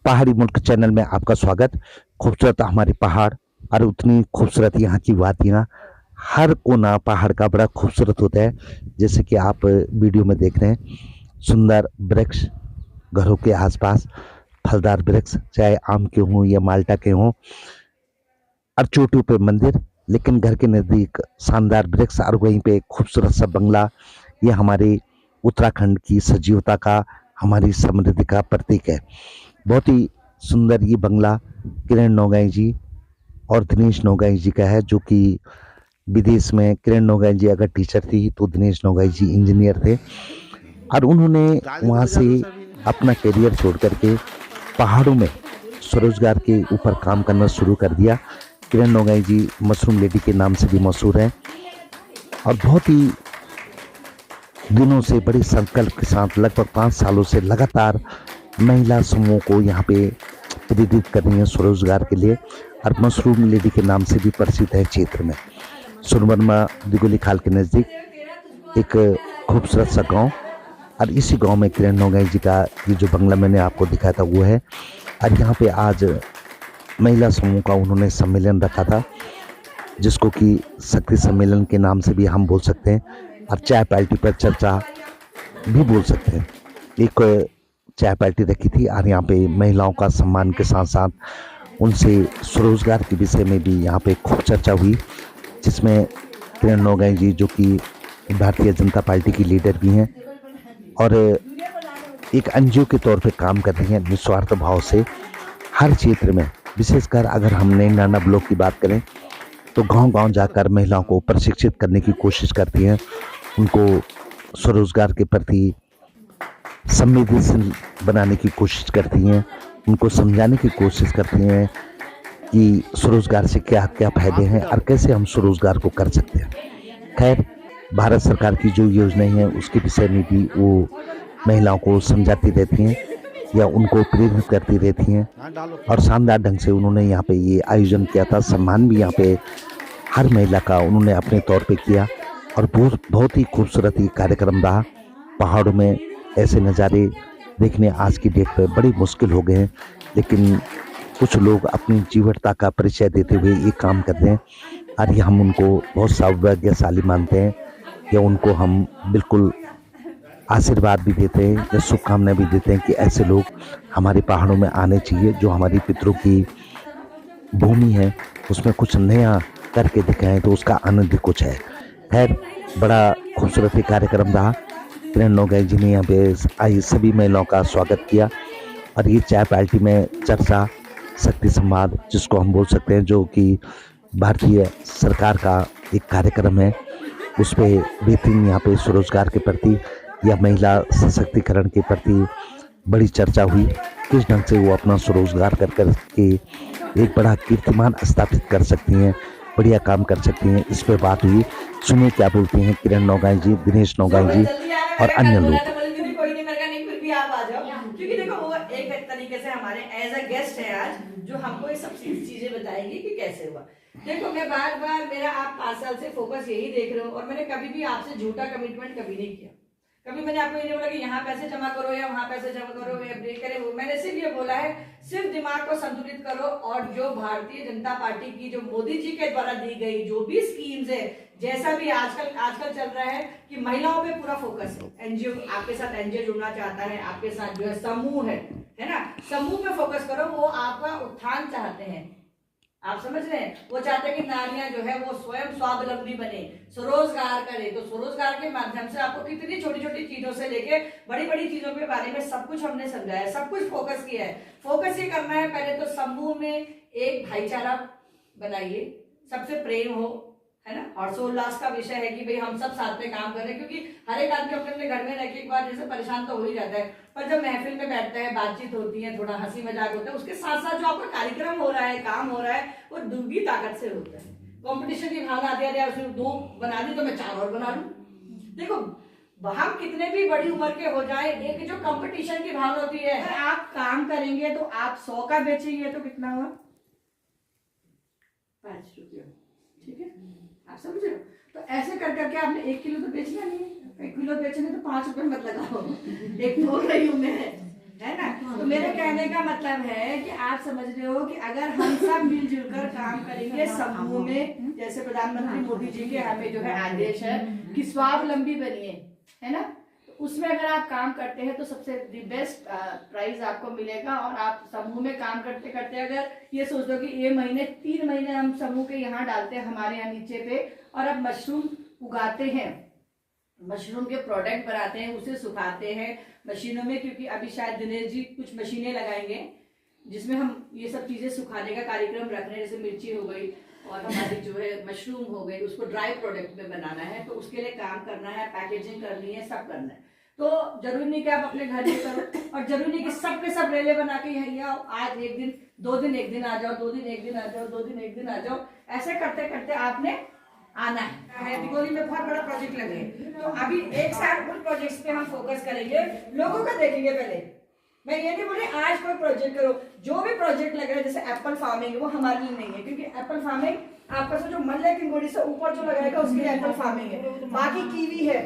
पहाड़ी मुल्क चैनल में आपका स्वागत। खूबसूरत हमारे पहाड़ और उतनी खूबसूरत यहाँ की वादियाँ। हर कोना पहाड़ का बड़ा खूबसूरत होता है। जैसे कि आप वीडियो में देख रहे हैं, सुंदर वृक्ष घरों के आसपास, फलदार वृक्ष चाहे आम के हों या माल्टा के हों, और चोटियों पे मंदिर, लेकिन घर के नज़दीक शानदार वृक्ष और वहीं पे खूबसूरत सा बंगला। ये हमारे उत्तराखंड की सजीवता का, हमारी समृद्धि का प्रतीक है। बहुत ही सुंदर ये बंगला किरण नौगाई जी और दिनेश नौगाई जी का है, जो कि विदेश में, किरण नौगाई जी अगर टीचर थी तो दिनेश नौगाई जी इंजीनियर थे, और उन्होंने वहाँ से अपना करियर छोड़ करके पहाड़ों में स्वरोजगार के ऊपर काम करना शुरू कर दिया। किरण नौगाई जी मशरूम लेडी के नाम से भी मशहूर हैं और बहुत ही दिनों से बड़े संकल्प के साथ लगभग 5 सालों से लगातार महिला समूह को यहाँ पे प्रेरित कर रही है स्वरोजगार के लिए, और मशरूम लेडी के नाम से भी प्रसिद्ध है क्षेत्र में। सोनवर्मा दिगोली खाल के नज़दीक एक खूबसूरत सा गांव, और इसी गांव में किरण नौगाई जी का ये जो बंगला मैंने आपको दिखाया था वो है। और यहाँ पे आज महिला समूह का उन्होंने सम्मेलन रखा था, जिसको कि शक्ति सम्मेलन के नाम से भी हम बोल सकते हैं, और चाय पार्टी पर चर्चा भी बोल सकते हैं। एक चाय पार्टी रखी थी और यहाँ पे महिलाओं का सम्मान के साथ साथ उनसे स्वरोजगार के विषय में भी यहाँ पे खूब चर्चा हुई, जिसमें किरण नौगाई जी, जो कि भारतीय जनता पार्टी की लीडर भी हैं और एक एनजीओ के तौर पे काम कर रही हैं निस्वार्थ भाव से हर क्षेत्र में। विशेषकर अगर हम नैना ब्लॉक की बात करें तो गांव-गांव जाकर महिलाओं को प्रशिक्षित करने की कोशिश करती हैं, उनको स्वरोजगार के प्रति संवेदनशील बनाने की कोशिश करती हैं, उनको समझाने की कोशिश करती हैं कि स्वरोजगार से क्या क्या फायदे हैं और कैसे हम स्वरोजगार को कर सकते हैं। खैर, भारत सरकार की जो योजनाएं हैं उसके विषय में भी वो महिलाओं को समझाती रहती हैं या उनको प्रेरित करती रहती हैं, और शानदार ढंग से उन्होंने यहाँ पे ये आयोजन किया था। सम्मान भी यहाँ पे हर महिला का उन्होंने अपने तौर पे किया, और बहुत ही खूबसूरत ये कार्यक्रम रहा। पहाड़ों में ऐसे नज़ारे देखने आज की डेट पे बड़ी मुश्किल हो गए हैं, लेकिन कुछ लोग अपनी जीवटता का परिचय देते हुए ये काम कर रहे हैं, और ये हम उनको बहुत सौभाग्यशाली मानते हैं, या उनको हम बिल्कुल आशीर्वाद भी देते हैं या शुभकामनाएं भी देते हैं कि ऐसे लोग हमारे पहाड़ों में आने चाहिए, जो हमारी पितरों की भूमि है उसमें कुछ नया करके दिखाएं तो उसका आनंद ही कुछ है। खैर, बड़ा खूबसूरत ही कार्यक्रम रहा। किरण नौगाई जी ने यहाँ पे आई सभी महिलाओं का स्वागत किया, और ये चाय पार्टी में चर्चा, शक्ति संवाद जिसको हम बोल सकते हैं, जो कि भारतीय सरकार का एक कार्यक्रम है, उस पर बेहतरीन यहाँ पे स्वरोजगार के प्रति या महिला सशक्तिकरण के प्रति बड़ी चर्चा हुई। किस ढंग से वो अपना स्वरोजगार कर के एक बड़ा कीर्तिमान स्थापित कर सकती हैं, बढ़िया काम कर सकती हैं, इस पर बात हुई। सुनिए क्या बोलती हैं किरण नौगाई जी, दिनेश नौगाई जी और अन्य लोग। कोई नहीं, मेरा नहीं, फिर भी आप आ जाओ, क्योंकि देखो वो एक तरीके से हमारे एज अ गेस्ट है आज, जो हमको ये सब चीजें बताएंगे कि कैसे हुआ। देखो, मैं बार बार, मेरा आप 5 साल से फोकस यही देख रहे हो, और मैंने कभी भी आपसे झूठा कमिटमेंट कभी नहीं किया। कभी मैंने आपको ये नहीं बोला कि यहाँ पैसे जमा करो या वहां पैसे जमा करो या ब्रेक करे। मैंने सिर्फ ये बोला है, सिर्फ दिमाग को संतुलित करो, और जो भारतीय जनता पार्टी की, जो मोदी जी के द्वारा दी गई जो भी स्कीम्स है, जैसा भी आजकल चल रहा है कि महिलाओं पे पूरा फोकस है। एनजीओ आपके साथ, एनजीओ जुड़ना चाहता है आपके साथ, जो है समूह है ना, समूह पे फोकस करो। वो आपका उत्थान चाहते हैं, आप समझ रहे हैं। वो चाहते हैं कि नारियां जो है वो स्वयं स्वावलंबी बने, स्वरोजगार करे। तो स्वरोजगार के माध्यम से आपको कितनी छोटी छोटी चीजों से लेके बड़ी बड़ी चीजों के बारे में सब कुछ हमने समझाया, सब कुछ फोकस किया है। फोकस ये करना है, पहले तो समूह में एक भाईचारा बनाइए, सबसे प्रेम हो, है ना, हर्षोल्लास का विषय है कि भाई हम सब साथ में काम कर रहे हैं, क्योंकि हर एक आदमी अपने अपने घर में रह के एक बार जैसे परेशान तो हो ही जाता है, पर जब महफिल में बैठता है, बातचीत होती है, थोड़ा हंसी मजाक होता है, उसके साथ साथ जो आपका कार्यक्रम हो रहा है, काम हो रहा है, वो दुगनी ताकत से होता है। कंपटीशन की भावना आती है, उसने 2 बना दी तो मैं 4 और बना लूं। देखो, हम कितने भी बड़ी उम्र के हो जाए, एक जो कंपटीशन की भावना होती है, आप काम करेंगे तो आप 100 का बेचेंगे तो कितना हुआ, 5 रुपये, ठीक है, आप समझ रहे हो। तो ऐसे कर करके आपने 1 किलो तो बेचना नहीं है, 1 किलो बेचने तो 5 रुपए मत लगाओ, एक बोल रही हूँ मैं, है ना। तो मेरे कहने का मतलब है कि आप समझ रहे हो कि अगर हम सब मिलजुल कर काम करेंगे समूह में, जैसे प्रधानमंत्री मोदी जी के हमें जो है आदेश है कि स्वावलंबी बनिए, है ना, तो उसमें अगर आप काम करते हैं तो सबसे दी बेस्ट प्राइज आपको मिलेगा। और आप समूह में काम करते करते अगर ये सोच दो कि ये महीने 3 महीने हम समूह के यहाँ डालते हैं हमारे यहाँ नीचे पे, और अब मशरूम उगाते हैं, मशरूम के प्रोडक्ट बनाते हैं, उसे सुखाते हैं मशीनों में, क्योंकि अभी शायद दिनेश जी कुछ मशीनें लगाएंगे जिसमें हम ये सब चीजें सुखाने का कार्यक्रम रख रहे हैं, जैसे मिर्ची हो गई और हमारी जो है मशरूम हो गई, उसको ड्राई प्रोडक्ट में बनाना है, तो उसके लिए काम करना है, पैकेजिंग करनी है, सब करना है। तो जरूरी नहीं कि आप अपने घर में करो, और जरूरी नहीं कि सब के सब रेले बना के यही आओ, आज एक दिन 2 दिन एक दिन आ जाओ, 2 दिन एक दिन आ जाओ, 2 दिन एक दिन आ जाओ, ऐसे करते करते आपने आना है। दिगोली में बहुत बड़ा प्रोजेक्ट लगे, तो अभी एक साल उन प्रोजेक्ट्स पे हम फोकस करेंगे, लोगों का देखेंगे पहले। मैं ये नहीं बोल रही आज कोई प्रोजेक्ट करो, जो भी प्रोजेक्ट लग रहा है, जैसे एप्पल फार्मिंग वो हमारे लिए नहीं है, क्योंकि एप्पल फार्मिंग आपका जो मन है किंगोड़ी से ऊपर जो लगाएगा उसके लिए एप्पल फार्मिंग है। बाकी कीवी है,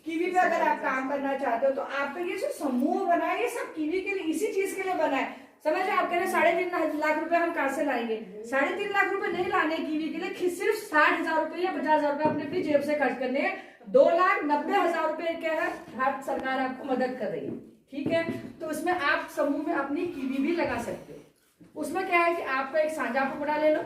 कीवी पे अगर आप काम करना चाहते हो तो आपका ये जो समूह बना है ये सब कीवी के लिए, इसी चीज के लिए बना है। समझ रहे आप कह रहे 3.5 लाख रुपए हम कहाँ से लाएंगे? 3.5 लाख रुपए नहीं लाने कीवी के लिए, सिर्फ 60,000 रुपए या 50,000 रुपए अपने अपनी जेब से खर्च करने हैं। 2,90,000 रुपए क्या है, भारत सरकार आपको मदद कर रही है, ठीक है। तो उसमें आप समूह में अपनी कीवी भी लगा सकते हो। उसमें क्या है कि आपका एक साझा पुगड़ा ले लो,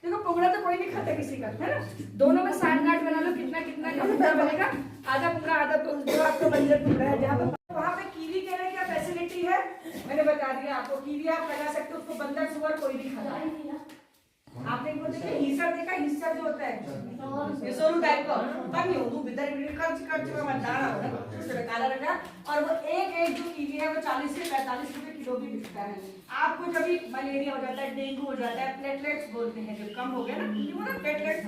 देखो पुगड़ा तो कोई नहीं खाता किसी का, है ना, दोनों में 60 गांठ बना लो, कितना कितना का पुगड़ा बनेगा, आधा पुगड़ा आधा, तो जो आपका बंजर पुगड़ा है जहाँ पर वहां पे कीवी के लिए क्या फैसिलिटी है मैंने बता दिया आपको। कीवी आप लगा सकते हो, उसको बंदर सुअर कोई नहीं खाता। आपने इनको देखा हिस्सा देखा, हिस्सा जो होता है ये सोनू टाइप का तब नहीं हो भीतर खर्च खर्च में मत डाला होगा उससे काला रखा, और वो एक जो कीवी है वो 40 से 45 रुपए किलो भी बिकता है। आपको जब भी मलेरिया हो जाता है, डेंगू हो जाता है, प्लेटलेट्स बोलते हैं जब कम हो गया ना, प्लेटलेट्स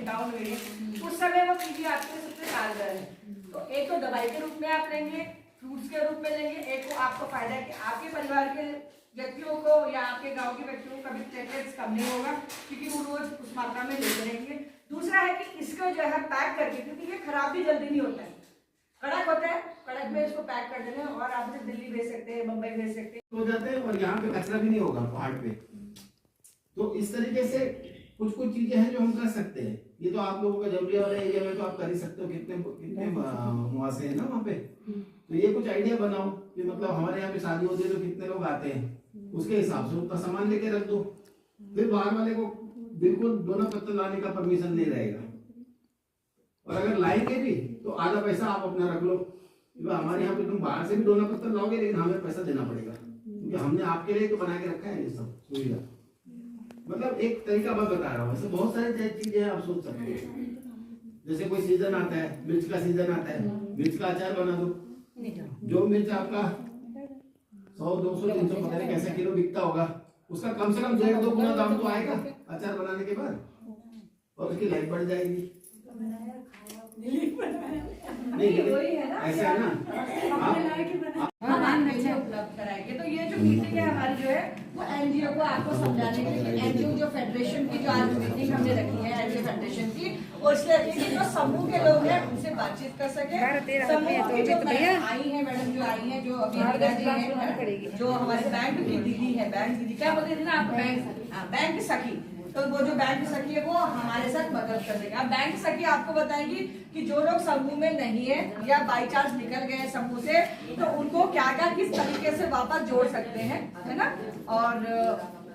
डाउन हो गए, उस समय वो कीवी आपके सबसे कारगर है। तो एक तो दवाई के रूप में आप लेंगे, फ्रूट्स के रूप में लेंगे, एक को आपको फायदा है कि आपके परिवार के व्यक्तियों को या आपके गांव के व्यक्तियों को कभी प्लेटलेट्स कम नहीं होगा, क्योंकि वो रोज उस मात्रा में लेते रहेंगे। दूसरा है कि इसको जो है पैक करके, क्योंकि ये खराब भी जल्दी नहीं होता है, कड़क होता है, कड़क में इसको पैक कर देना और आप इसे दिल्ली भेज सकते हैं, मुंबई भेज सकते हैं, हो जाते हैं, और यहाँ पे कचरा भी नहीं होगा पहाड़ पे। तो इस तरीके से कुछ कुछ चीजें हैं जो हम कर सकते हैं। ये तो आप लोगों का जरूरी वाले एरिया में तो आप कर ही सकते हो, कितने कितने मुआसे हैं ना वहाँ पे। तो ये कुछ आइडिया बनाओ कि मतलब हमारे यहाँ पे शादी होती है तो कितने लोग आते हैं, उसके हिसाब से उतना सामान लेके रख दो, फिर बाहर वाले को बिल्कुल दोनों पत्थर लाने का परमिशन नहीं रहेगा। और अगर लाएंगे भी तो आधा पैसा आप अपना रख लो, हमारे यहाँ पे तुम बाहर से भी डोना पत्थर लाओगे लेकिन हमें पैसा देना पड़ेगा, क्योंकि हमने आपके लिए तो बना के रखा है ये सब सुविधा। मतलब एक तरीका मैं बता रहा हूँ, ऐसे बहुत सारी चीजें आप सोच सकते हैं। जैसे कोई सीजन आता है, मिर्च का सीजन आता है, मिर्च का अचार बना दो। जो मिर्च आपका 100, 200, 300 पता नहीं कैसे किलो बिकता होगा, उसका कम से कम 1.5-2 गुना दाम तो आएगा अचार बनाने के बाद, और उसकी लाइफ बढ़ जाएगी। नहीं ऐसा है ना, उपलब्ध कराएंगे। तो ये जो मीटिंग है हमारी जो है वो एनजीओ को आपको समझाने के लिए, एनजीओ जो फेडरेशन की जो आज मीटिंग हमने रखी है एनजीओ फेडरेशन की, और इसलिए रखी है जो समूह के लोग हैं उनसे बातचीत कर सके। समूह की जो आई है मैडम, जो आई है, जो अभी जो हमारे बैंक की दीदी है, बैंक दीदी क्या बोलते थे ना आप, बैंक सखी, तो वो जो बैंक सखी है वो हमारे साथ मदद कर देगा। अब बैंक सखी आपको बताएंगी कि जो लोग समूह में नहीं है या बाई चांस निकल गए समूह से, तो उनको क्या क्या किस तरीके से वापस जोड़ सकते हैं, है ना, और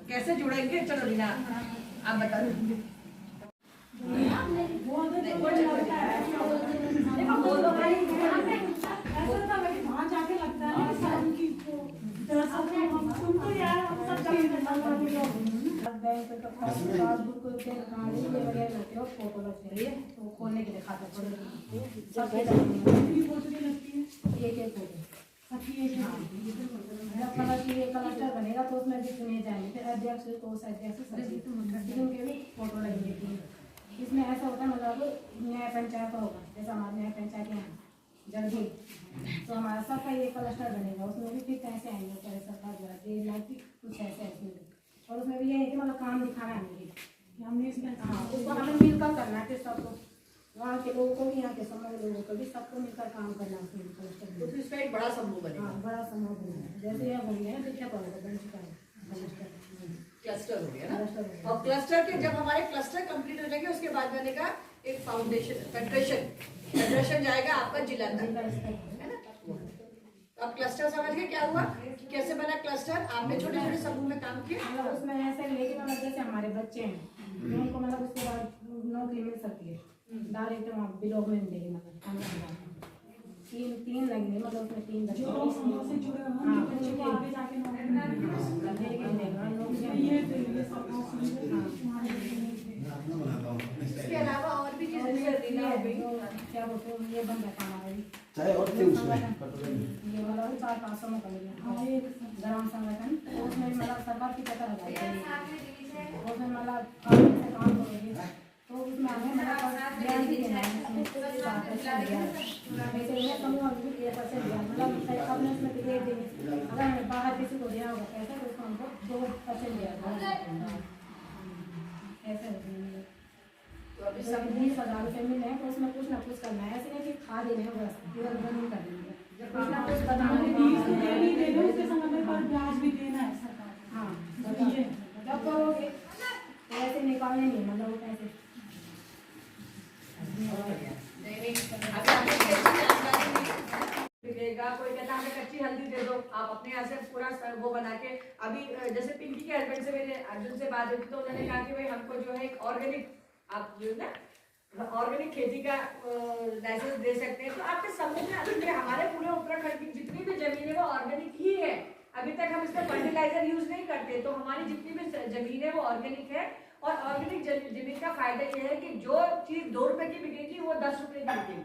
कैसे जुड़ेंगे। चलो रीना आप बता दो। बैंक का पासबुक वगैरह होते हो, फोटो लगती है तो खोलने के लिए खाता एक क्लस्टर बनेगा तो उसमें भी चुने जाएंगे, फिर अध्यक्ष कोषाध्यक्ष सचिव के भी फोटो लगेगी। इसमें ऐसा होता है, मतलब न्याय पंचायत होगा, जैसा हमारे न्याय पंचायत यहाँ जल्दी, तो हमारा सबका ये क्लस्टर बनेगा, उसमें भी फिर कैसे आएंगे सरकार द्वारा कुछ ऐसे ऐसे, और उसमें भी ये है कि मतलब काम दिखाना है मुझे कि हमने इसमें, हाँ उसको हमें मिलकर करना है, फिर सबको वहाँ के लोगों को भी, यहाँ के समूह लोगों को भी, सबको मिलकर काम करना उसमें क्लस्टर तो इसमें एक बड़ा समूह बनेगा। हाँ, बड़ा समूह बना है। जैसे यह बन गया शिक्षा पढ़ो बन चुका है क्लस्टर हो गया ना। क्लस्टर हो गया। और क्लस्टर के जब हमारे क्लस्टर कंप्लीट हो जाएंगे उसके बाद बनेगा एक फाउंडेशन, फेडरेशन जाएगा आपका जिला तक, है ना। तो अब क्लस्टर समझ गए क्या हुआ, कैसे बना क्लस्टर। आपने छोटे छोटे समूह में काम किया। मतलब उसमें ऐसे लेकिन मतलब जैसे हमारे बच्चे हैं तो उनको मतलब उसके बाद नौकरी मिल सकती है डायरेक्ट वहाँ ब्लॉक में मिलेगी। मतलब तीन लगेंगे, मतलब उसमें 3 बच्चे जो लोग समूह से जुड़े हैं उनको आगे जाके इसके अलावा और भी चीजें क्या बोलते हैं ये बन जाता हमारा भी चाहे और थे उसमें ये मतलब 4-5 समूह का ग्राम संगठन, तो उसमें मतलब सरकार की तरह उसमें मतलब कानून से काम करेगी। तो उसमें हमें मतलब ध्यान भी देना है, जैसे ये समूह भी 1% दिया, मतलब अपने उसमें दे देंगे। अगर हमें बाहर किसी को देना होगा पैसा तो उसको हमको 2% दिया ऐसे होते हैं। तो अभी जब 20,000 रुपये मिले हैं तो उसमें कुछ ना कुछ करना है, ऐसे नहीं कि खा देने हैं बस इधर उधर नहीं करना है, कुछ ना कुछ ब्याज भी देना है सरकार। हाँ जब करोगे तो ऐसे निकालने नहीं मतलब वो पैसे मिलेगा। कोई कहता हमें कच्ची हल्दी दे दो, आप अपने यहाँ से पूरा वो बना के। अभी जैसे पिंकी के हस्बैंड से मेरे अर्जुन से बात हुई तो उन्होंने कहा कि भाई हमको जो है एक ऑर्गेनिक, आप जो है ना ऑर्गेनिक खेती का लाइसेंस दे सकते हैं। तो आपके समूह में अभी हमारे पूरे उत्तराखंड की जितनी भी जमीन है वो ऑर्गेनिक ही है। अभी तक हम इसमें फर्टिलाइजर यूज नहीं करते, तो हमारी जितनी भी जमीन है वो ऑर्गेनिक है। और ऑर्गेनिक जमीन का फायदा ये है कि जो चीज 2 रुपए की बिकेगी वो 10 रुपए की बिकेगी,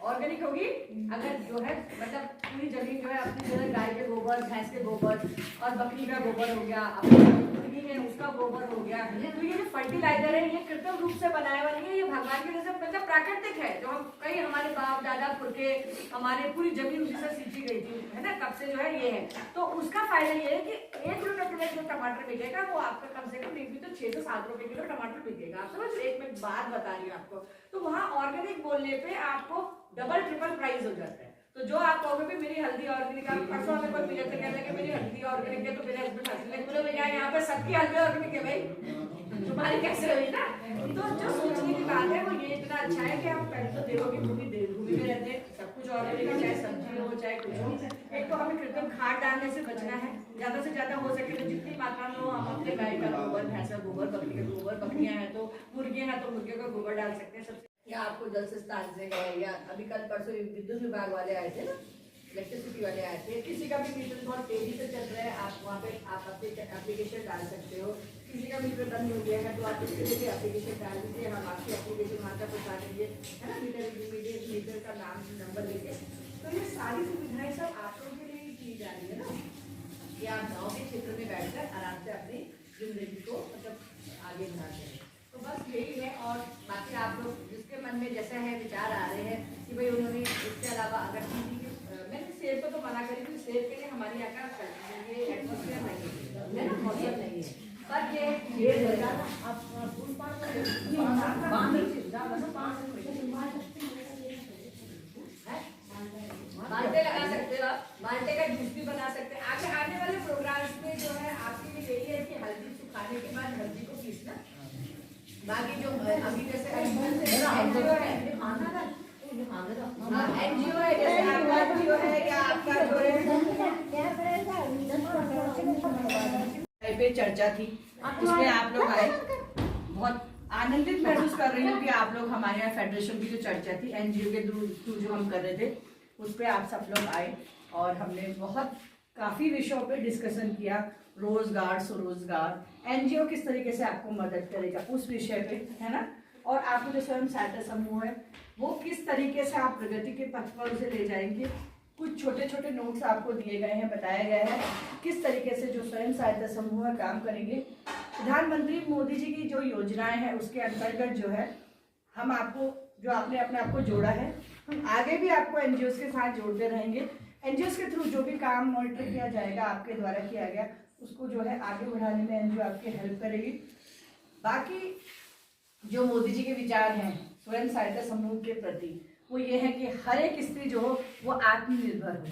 ऑर्गेनिक होगी। अगर जो है मतलब पूरी जमीन जो है अपनी जो है गाय के गोबर, भैंस के गोबर और बकरी का गोबर हो गया, अपनी मुर्गी है उसका गोबर हो गया, तो ये जो फर्टिलाइजर है ये कृत्रिम रूप से बनाया हुआ नहीं है, ये भगवान के जैसे मतलब प्राकृतिक है। जो हम कई हमारे बाप दादा पुरखे हमारे पूरी जमीन उसी से सींची गई थी, है ना, कब से जो है ये है। तो उसका फायदा ये है कि 1 रुपए किलो जो टमाटर बिकेगा वो आपका कम से कम नहीं तो 6 से 7 रुपए किलो टमाटर बिकेगा। आप समझ, एक मैं बात बता रही हूँ आपको। तो वहाँ ऑर्गेनिक बोलने पे आपको डबल ट्रिपल प्राइस हो जाता है। तो जो आप कहोगे भी मेरी हल्दी ऑर्गेनिक, आप परसों में कोई मिले थे कहते हैं कि मेरी हल्दी ऑर्गेनिक है, तो मेरे हस्बैंड हंसने बोले भैया यहाँ पे सबकी हल्दी ऑर्गेनिक है भाई, तुम्हारी कैसे हुई ना। तो जो सोचने की बात है वो ये इतना अच्छा है कि आप पहले तो देखो कि भूमि में रहते हैं, सब कुछ ऑर्गेनिक है, चाहे सब्जी हो चाहे कुछ हो। एक तो हमें कृत्रिम खाद डालने से बचना है, ज्यादा से ज्यादा हो सके तो जितनी मात्रा में हो हम अपने गाय का गोबर, भैंस का गोबर, बकरी का गोबर, बकरियां हैं तो मुर्गियां हैं तो मुर्गियों का गोबर डाल सकते हैं। सबसे या आपको जल संस्थान से है, या अभी कल परसों विद्युत विभाग वाले आए थे ना, इलेक्ट्रिसिटी वाले आए थे, किसी का भी मीटर बहुत तेजी से चल रहा है, आप वहाँ पे आप अपने एप्लीकेशन डाल सकते हो। किसी का मीटर बंद हो गया है तो आप इसके लिए एप्लीकेशन डाल दीजिए, हम आपकी एप्लीकेशन वहाँ तक पहुँचा देंगे, है ना, मीटर का नाम नंबर लेके। तो ये सारी सुविधाएं सब आप लोगों के लिए ही की जा रही है ना, कि आप गाँव के क्षेत्र में बैठकर आराम से अपनी जिंदगी को मतलब आगे बढ़ाते हैं। तो बस यही है। और बाकी आप लोग जिसके मन में जैसा है विचार आ रहे हैं कि भाई उन्होंने इसके अलावा अगर किसी के मैंने सेब को तो मना करी थी, सेब के लिए हमारे यहाँ का ये एटमोसफियर नहीं है ना, मौसम नहीं है, पर ये बाल्टे लगा सकते हो, आप बाल्टे का जूस भी बना सकते हैं। आगे आने वाले प्रोग्राम्स में जो है आपके लिए यही है कि हल्दी सुखाने के बाद हल्दी को पीसना। बाकी जो अभी जैसे एनजीओ है, एनजीओ है, जैसे आपका एनजीओ है या आपका जो है पे चर्चा थी, उसमें आप लोग आए, बहुत आनंदित महसूस कर रही हूँ कि आप लोग हमारे यहाँ फेडरेशन की जो चर्चा थी एनजीओ के थ्रू जो हम कर रहे थे उस पर आप सब लोग आए और हमने बहुत काफ़ी विषयों पे डिस्कशन किया। रोजगार, स्वरोजगार, एनजीओ किस तरीके से आपको मदद करेगा उस विषय पे, है ना, और आपको जो स्वयं सहायता समूह है वो किस तरीके से आप प्रगति के पथ पर उसे ले जाएंगे। कुछ छोटे छोटे नोट्स आपको दिए गए हैं, बताया गया है किस तरीके से जो स्वयं सहायता समूह है काम करेंगे। प्रधानमंत्री मोदी जी की जो योजनाएं हैं उसके अंतर्गत जो है हम आपको जो आपने अपने आप को जोड़ा है, हम आगे भी आपको एनजीओ के साथ जोड़ते रहेंगे। एनजीओ के थ्रू जो भी काम मॉनिटर किया जाएगा, आपके द्वारा किया गया, उसको जो है आगे बढ़ाने में एनजीओ आपकी हेल्प करेगी। बाकी जो मोदी जी के विचार हैं स्वयं सहायता समूह के प्रति, वो ये है कि हर एक स्त्री जो हो वो आत्मनिर्भर हो।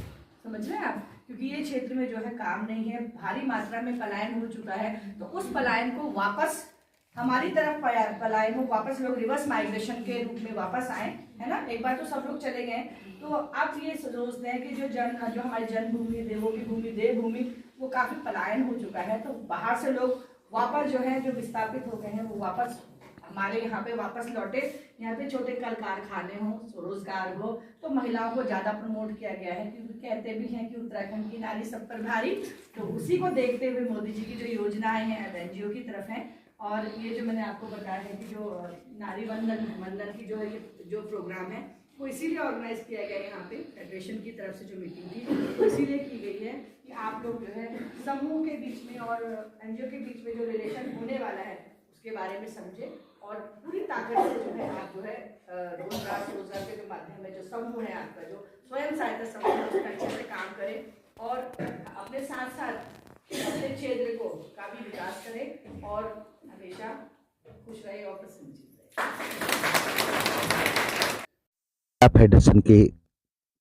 समझ रहे हैं आप? क्योंकि ये क्षेत्र में जो है काम नहीं है, भारी मात्रा में पलायन हो चुका है, तो उस पलायन को वापस हमारी तरफ पलायन हो, वापस लोग रिवर्स माइग्रेशन के रूप में वापस आए, है ना। एक बार तो सब लोग चले गए, तो अब ये सोचते हैं कि जो हमारी जन्मभूमि, देवों की भूमि, देवभूमि, वो काफी पलायन हो चुका है, तो बाहर से लोग वापस जो है जो विस्थापित हो गए हैं वो वापस हमारे यहाँ पे वापस लौटे। यहाँ पे छोटे कल कारखाने हो, स्वरोजगार हो, तो महिलाओं को ज्यादा प्रमोट किया गया है, क्योंकि कहते भी हैं कि उत्तराखंड की नारी सब पर भारी। तो उसी को देखते हुए मोदी जी की जो योजनाएं हैं अब एनजीओ की तरफ हैं, और ये जो मैंने आपको बताया है कि जो नारी वंदन की जो प्रोग्राम है वो इसीलिए ऑर्गेनाइज किया गया यहाँ पे फेडरेशन की तरफ से जो मीटिंग थी, तो इसीलिए की गई है कि आप लोग जो है समूह के बीच में और एनजीओ के बीच में जो रिलेशन होने वाला है उसके बारे में समझे, और पूरी ताकत से जो है आप जो है रोजगार के जो माध्यम में जो समूह है आपका, जो स्वयं सहायता समूह है, उसका अच्छे से काम करें, और अपने साथ साथ अपने क्षेत्र को का भी विकास करें, और हमेशा खुश रहे और प्रसन्नचित रहे। फेडरेशन के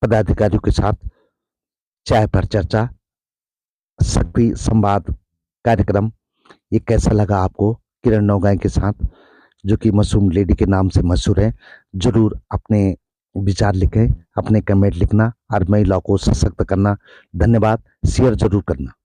पदाधिकारियों के साथ चाय पर चर्चा, सक्रिय संवाद कार्यक्रम, ये कैसा लगा आपको? किरण नौगाई के साथ, जो कि मासूम लेडी के नाम से मशहूर है। जरूर अपने विचार लिखें, अपने कमेंट लिखना और महिलाओं को सशक्त करना। धन्यवाद। शेयर जरूर करना।